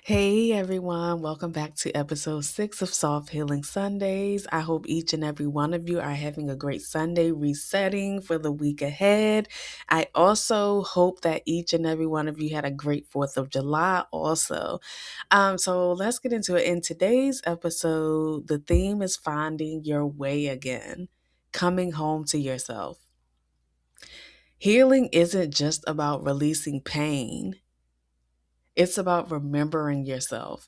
Hey everyone, welcome back to episode 6 of Soft Healing Sundays. I hope each and every one of you are having a great Sunday resetting for the week ahead. I also hope that each and every one of you had a great 4th of July also. So let's get into it. In today's episode, the theme is finding your way again, coming home to yourself. Healing isn't just about releasing pain. It's about remembering yourself.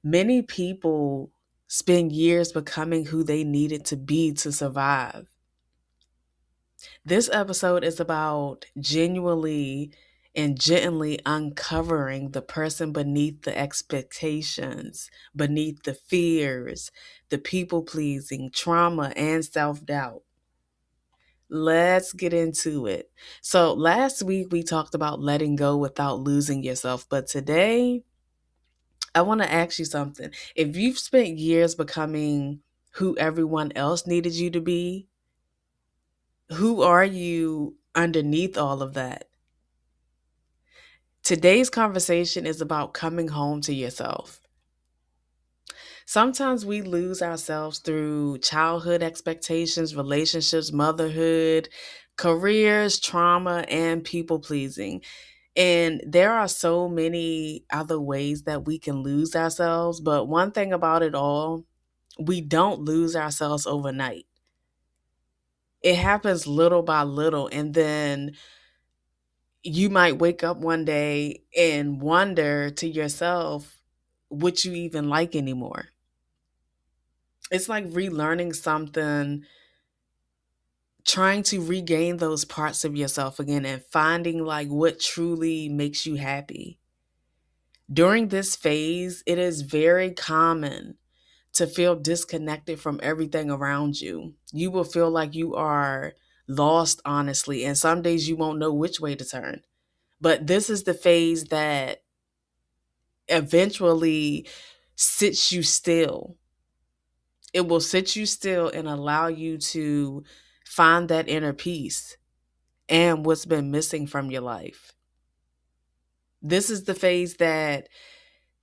Many people spend years becoming who they needed to be to survive. This episode is about genuinely and gently uncovering the person beneath the expectations, beneath the fears, the people pleasing, trauma, and self doubt. Let's get into it. So, last week we talked about letting go without losing yourself, but today I want to ask you something. If you've spent years becoming who everyone else needed you to be, who are you underneath all of that? Today's conversation is about coming home to yourself. Sometimes we lose ourselves through childhood expectations, relationships, motherhood, careers, trauma, and people pleasing. And there are so many other ways that we can lose ourselves. But one thing about it all, we don't lose ourselves overnight. It happens little by little. And then you might wake up one day and wonder to yourself what you even like anymore. It's like relearning something, trying to regain those parts of yourself again and finding like what truly makes you happy. During this phase, it is very common to feel disconnected from everything around you. You will feel like you are lost, honestly, and some days you won't know which way to turn. But this is the phase that eventually sits you still. It will sit you still and allow you to find that inner peace and what's been missing from your life. This is the phase that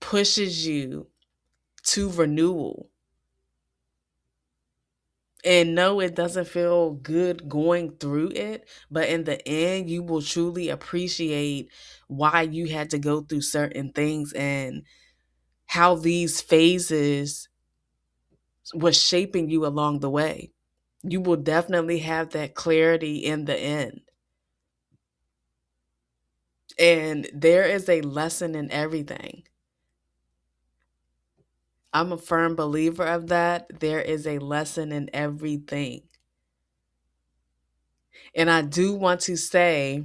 pushes you to renewal. And no, it doesn't feel good going through it, but in the end, you will truly appreciate why you had to go through certain things and how these phases was shaping you along the way. You will definitely have that clarity in the end. And there is a lesson in everything. I'm a firm believer of that. There is a lesson in everything. And I do want to say,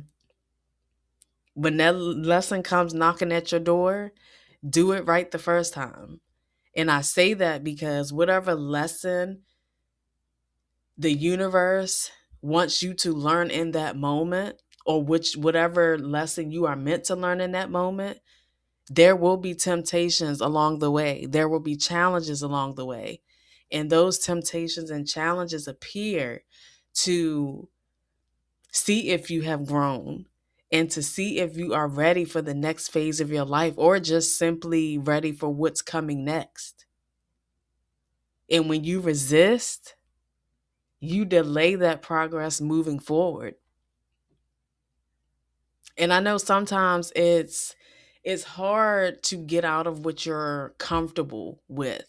when that lesson comes knocking at your door, do it right the first time. And I say that because whatever lesson the universe wants you to learn in that moment, or whatever lesson you are meant to learn in that moment, there will be temptations along the way. There will be challenges along the way. And those temptations and challenges appear to see if you have grown and to see if you are ready for the next phase of your life or just simply ready for what's coming next. And when you resist, you delay that progress moving forward. And I know sometimes it's hard to get out of what you're comfortable with,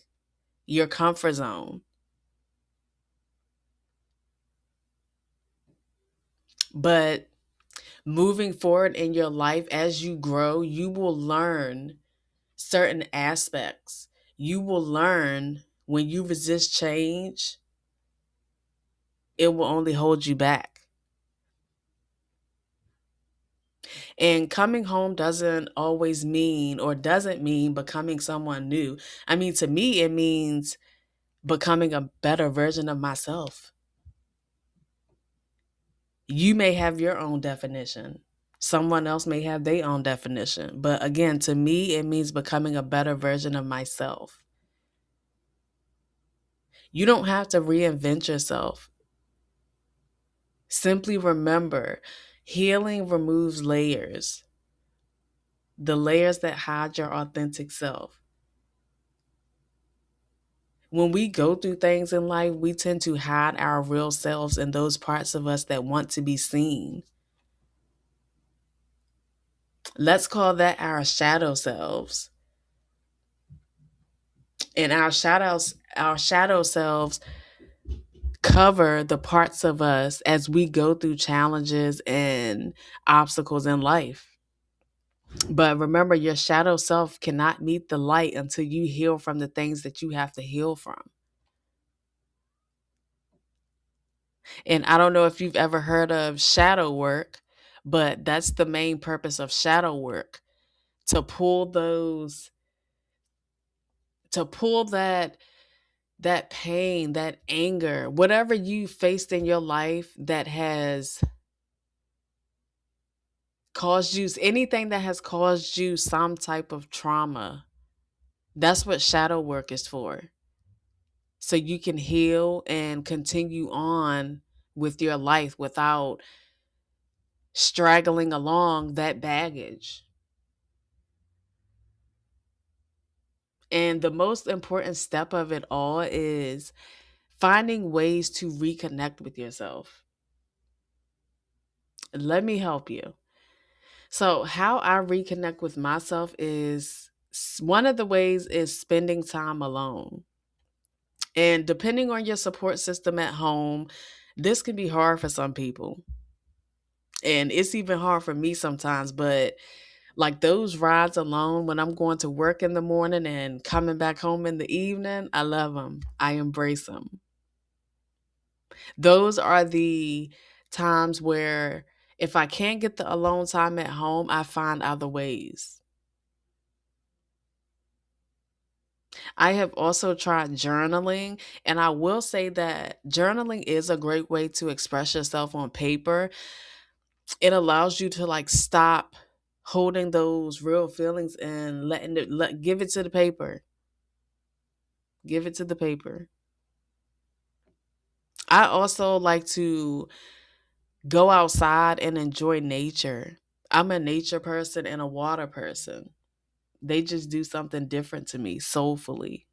your comfort zone. But moving forward in your life as you grow, you will learn certain aspects. You will learn when you resist change, it will only hold you back. And coming home doesn't always mean or doesn't mean becoming someone new. I mean, to me, it means becoming a better version of myself. You may have your own definition. Someone else may have their own definition. But again, to me, it means becoming a better version of myself. You don't have to reinvent yourself. Simply remember, healing removes layers. the layers that hide your authentic self. When we go through things in life, we tend to hide our real selves and those parts of us that want to be seen. Let's call that our shadow selves. And our shadow selves cover the parts of us as we go through challenges and obstacles in life. But remember, your shadow self cannot meet the light until you heal from the things that you have to heal from. And I don't know if you've ever heard of shadow work, but that's the main purpose of shadow work, to pull those to pull that pain, that anger, whatever you faced in your life that has caused you anything that has caused you some type of trauma. That's what shadow work is for. So you can heal and continue on with your life without straggling along that baggage. And the most important step of it all is finding ways to reconnect with yourself. Let me help you. So, how I reconnect with myself is one of the ways is spending time alone. And depending on your support system at home, this can be hard for some people. And it's even hard for me sometimes, but like those rides alone when I'm going to work in the morning and coming back home in the evening, I love them. I embrace them. Those are the times where if I can't get the alone time at home, I find other ways. I have also tried journaling, and I will say that journaling is a great way to express yourself on paper. It allows you to like stop holding those real feelings and give it to the paper. Give it to the paper. I also like to go outside and enjoy nature. I'm a nature person and a water person. They just do something different to me soulfully.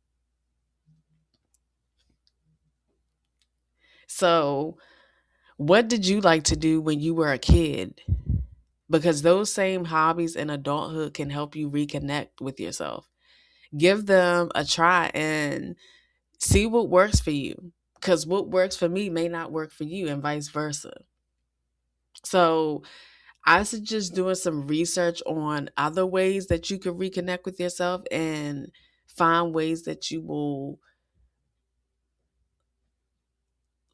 So, what did you like to do when you were a kid? Because those same hobbies in adulthood can help you reconnect with yourself. Give them a try and see what works for you. Because what works for me may not work for you, and vice versa. So, I suggest doing some research on other ways that you can reconnect with yourself and find ways that you will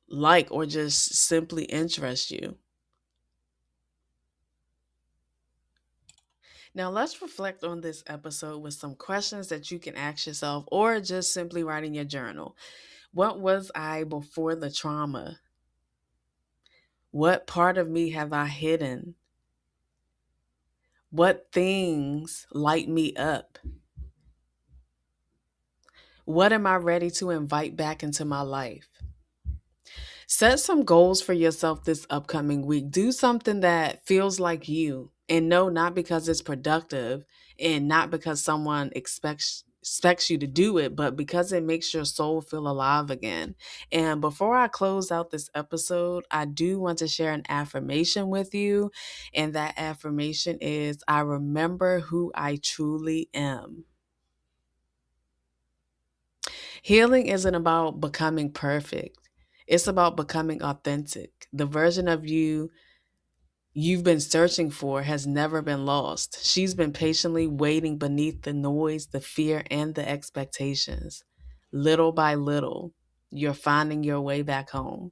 like or just simply interest you. Now, let's reflect on this episode with some questions that you can ask yourself or just simply write in your journal. What was I before the trauma? What part of me have I hidden? What things light me up? What am I ready to invite back into my life? Set some goals for yourself this upcoming week. Do something that feels like you. And no, not because it's productive and not because someone expects you to do it, but because it makes your soul feel alive again. And before I close out this episode, I do want to share an affirmation with you. And that affirmation is I remember who I truly am. Healing isn't about becoming perfect. It's about becoming authentic. The version of you've been searching for has never been lost. She's been patiently waiting beneath the noise, the fear, and the expectations. Little by little, you're finding your way back home.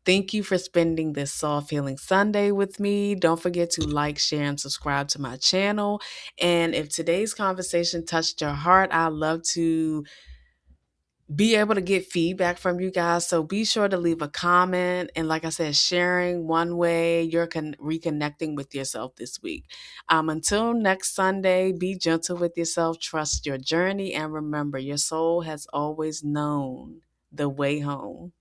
Thank you for spending this Soft Healing Sunday with me. Don't forget to like, share, and subscribe to my channel. And if today's conversation touched your heart, I'd love to be able to get feedback from you guys. So be sure to leave a comment. And like I said, sharing one way you're reconnecting with yourself this week. Until next Sunday, be gentle with yourself, trust your journey, and remember your soul has always known the way home.